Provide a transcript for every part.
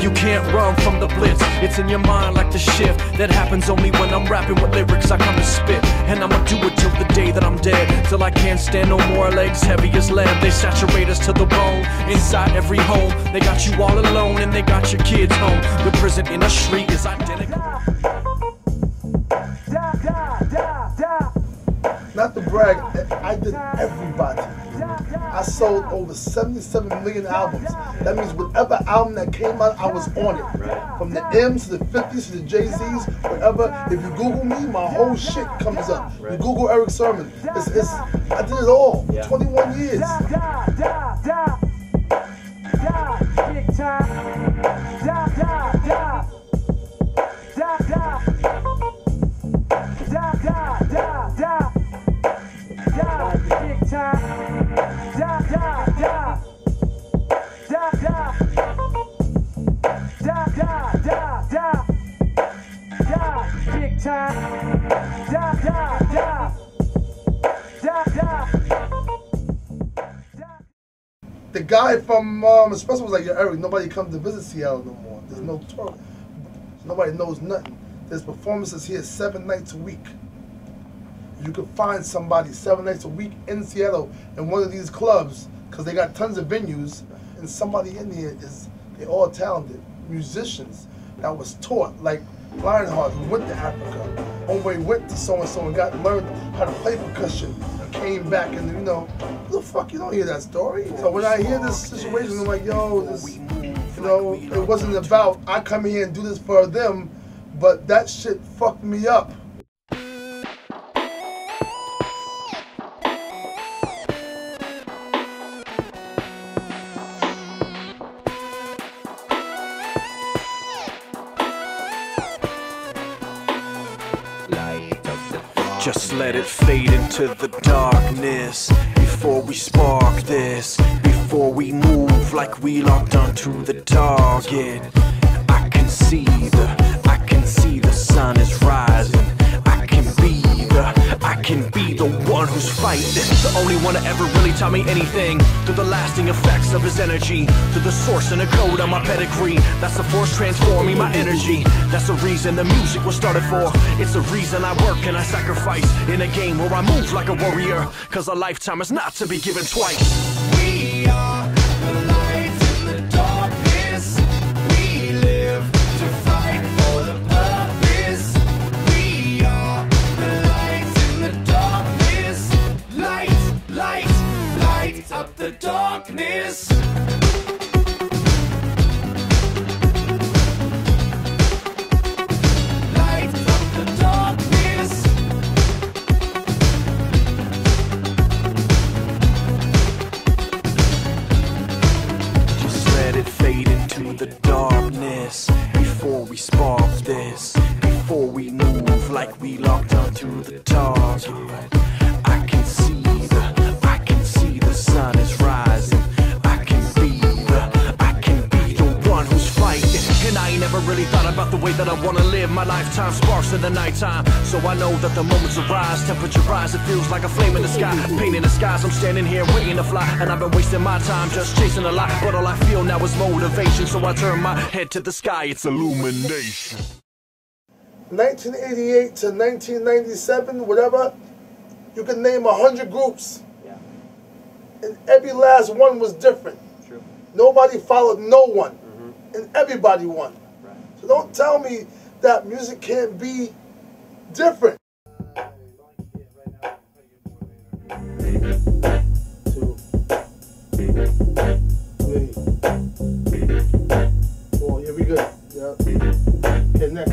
you can't run from the blitz. It's in your mind like the shift that happens only when I'm rapping with lyrics I come to spit. And I'ma do it till the day that I'm dead, till I can't stand no more, legs heavy as lead. They saturate us to the bone, inside every home. They got you all alone and they got your kids home. The prison in the street is identical. Not to brag, I did everybody. I sold over 77 million albums. That means whatever album that came out, I was on it. From the M's to the 50s to the Jay-Z's, whatever. If you Google me, my whole shit comes up. You Google Erick Sermon. I did it all. 21 years. The guy from Espresso was like, yo, Erick, nobody comes to visit Seattle no more. There's no tour. Nobody knows nothing. There's performances here 7 nights a week. You could find somebody 7 nights a week in Seattle in one of these clubs, because they got tons of venues, and somebody in here they're all talented. Musicians that was taught, like Lionheart, who went to Africa. Homeboy went to so-and-so and learned how to play percussion and came back, and you know, who the fuck, you don't hear that story? So when I hear this situation, I'm like, yo, this, you know, it wasn't about, I come here and do this for them, but that shit fucked me up. Just let it fade into the darkness before we spark this, before we move like we locked onto the target. I can see the sun is rising. I can be the one who's fighting. The only one that ever really taught me anything, through the lasting effects of his energy, through the source and the code on my pedigree. That's the force transforming my energy. That's the reason the music was started for. It's the reason I work and I sacrifice in a game where I move like a warrior, cause a lifetime is not to be given twice. We are the light in the darkness. We live to fight for the purpose. We are the light in the darkness. Light, light, light up the darkness. The darkness before we spark this, before we move like we locked onto the target. I can see the sun is rising. I can be the one who's fighting. And I ain't never really thought about the way that I wanna live. My lifetime sparks in the nighttime, so I know that the moments arise, temperature rise, it feels like a flame in the sky. Pain in the skies, I'm standing here waiting to fly, and I've been wasting my time just chasing a lie. But all I feel now is motivation, so I turn my head to the sky, it's illumination. 1988 to 1997, whatever, you can name 100 groups. Yeah. And every last one was different. True. Nobody followed no one. And everybody won. Right. So don't tell me that music can't be different. 2, 3, 4. Here we go. Yep. Okay, next.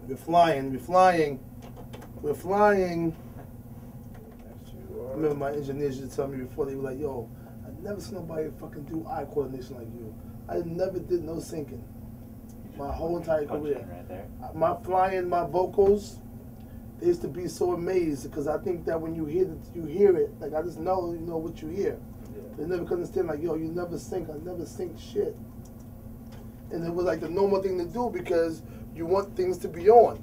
We're flying. I remember my engineers used to tell me before, they were like, yo, I've never seen nobody fucking do eye coordination like you. I never did no syncing. My whole entire career. Right there. My flying, my vocals, they used to be so amazed, because I think that when you hear it, like I just know you know what you hear. Yeah. They never could understand, like, yo, you never sync, I never sync shit. And it was like the normal thing to do because you want things to be on.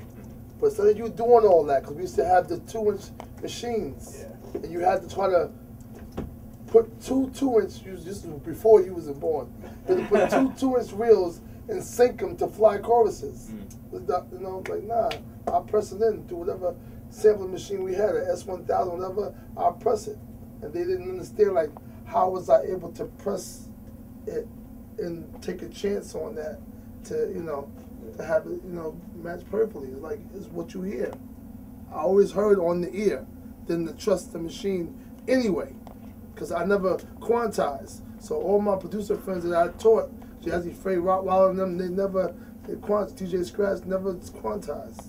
But instead of you doing all that, because we used to have the 2-inch machines, and you had to try to put two 2-inch, this was before you was born, we had to put two 2-inch reels and sync them to fly choruses. You know, like, nah, I'll press it in to whatever sampling machine we had, an S1000, whatever, I'll press it. And they didn't understand, like, how was I able to press it and take a chance on that to, you know, to have it, you know, match perfectly. It's like, it's what you hear. I always heard on the ear than to trust the machine anyway, because I never quantized. So all my producer friends that I taught, Jazzy Frey, Rottweiler, and them, they quantized. DJ Scratch never quantized.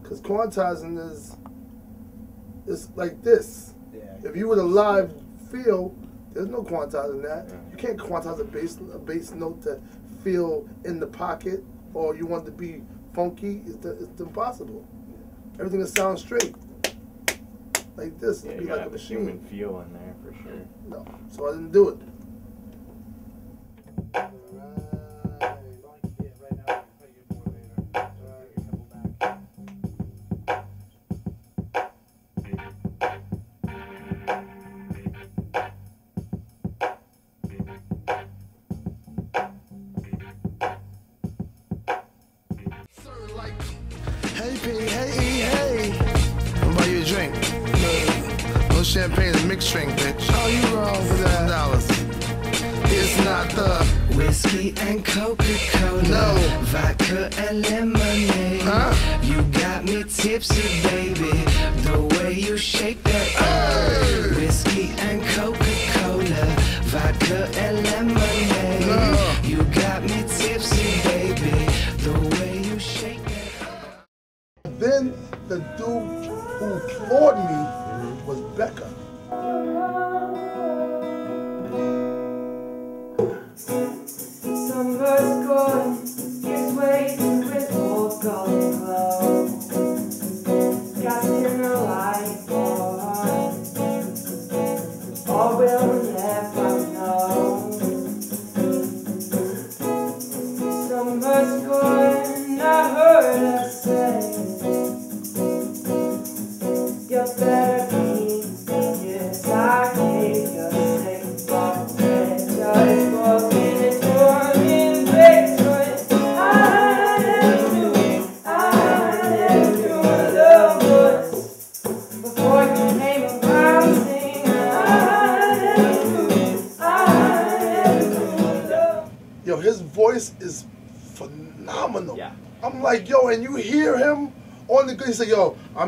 Because quantizing is like this. Yeah, if you were to live feel, there's no quantizing that. You can't quantize a bass note to feel in the pocket, or you want it to be funky. It's impossible. Everything that sounds straight, like this, Yeah, it'd you be gotta like a have a machine. human feel in there for sure. No, so I didn't do it. Hey P, hey, I'll buy you a drink. No champagne, a mixed drink, bitch. Oh, you wrong for $7. It's not the Whiskey and Coca-Cola, No. vodka and lemonade. Huh? You got me tipsy, baby, the way you shake that. Hey. Whiskey and Coca-Cola, vodka and lemonade. No. You got me tipsy, baby, the way you shake that. Then the dude who floored me was Becca. Summer's gone, gives way to its old golden glow. Got dinner light on, all will never know. Summer's gone, I heard her say, you better be, yes, I gave you the same ball. Just walking and touring, basement. I never knew what love was before you came around. Sing, I never knew what love. Yo, his voice is phenomenal. Yeah. I'm like, yo, and you hear him on the good. He said, yo, I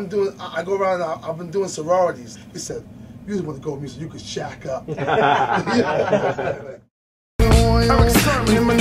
go around, I've been doing sororities. He said, you just want to go with me so you could shack up. Erick Sermon, New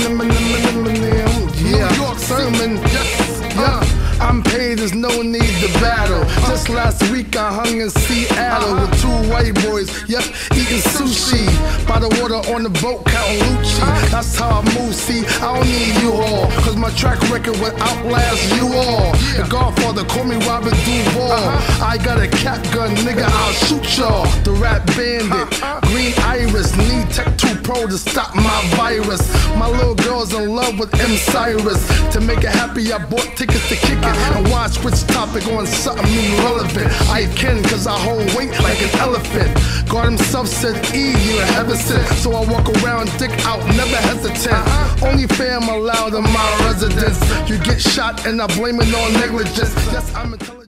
York Sermon, yes, yeah. I'm paid, there's no need to battle. Just last week I hung in Seattle with 2 white boys, yep, eating sushi. By the water on the boat, counting Lucci. That's how I move, see, I don't need you all, cause my track record will outlast you all. The Godfather, call me Robert Duvall. I got a cat gun, nigga, I'll shoot y'all. The rap bandit, green iris, need Tech 2 Pro to stop my virus. My little girl's in love with M. Cyrus. To make it happy, I bought tickets to kick it and watch which topic on something new relevant. I can, cause I hold weight like an elephant. God himself said, E, you're hesitant. So I walk around, dick out, never hesitant. Only fam allowed in my residence. You get shot and I blame it on negligence. Yes, I'm intelligent.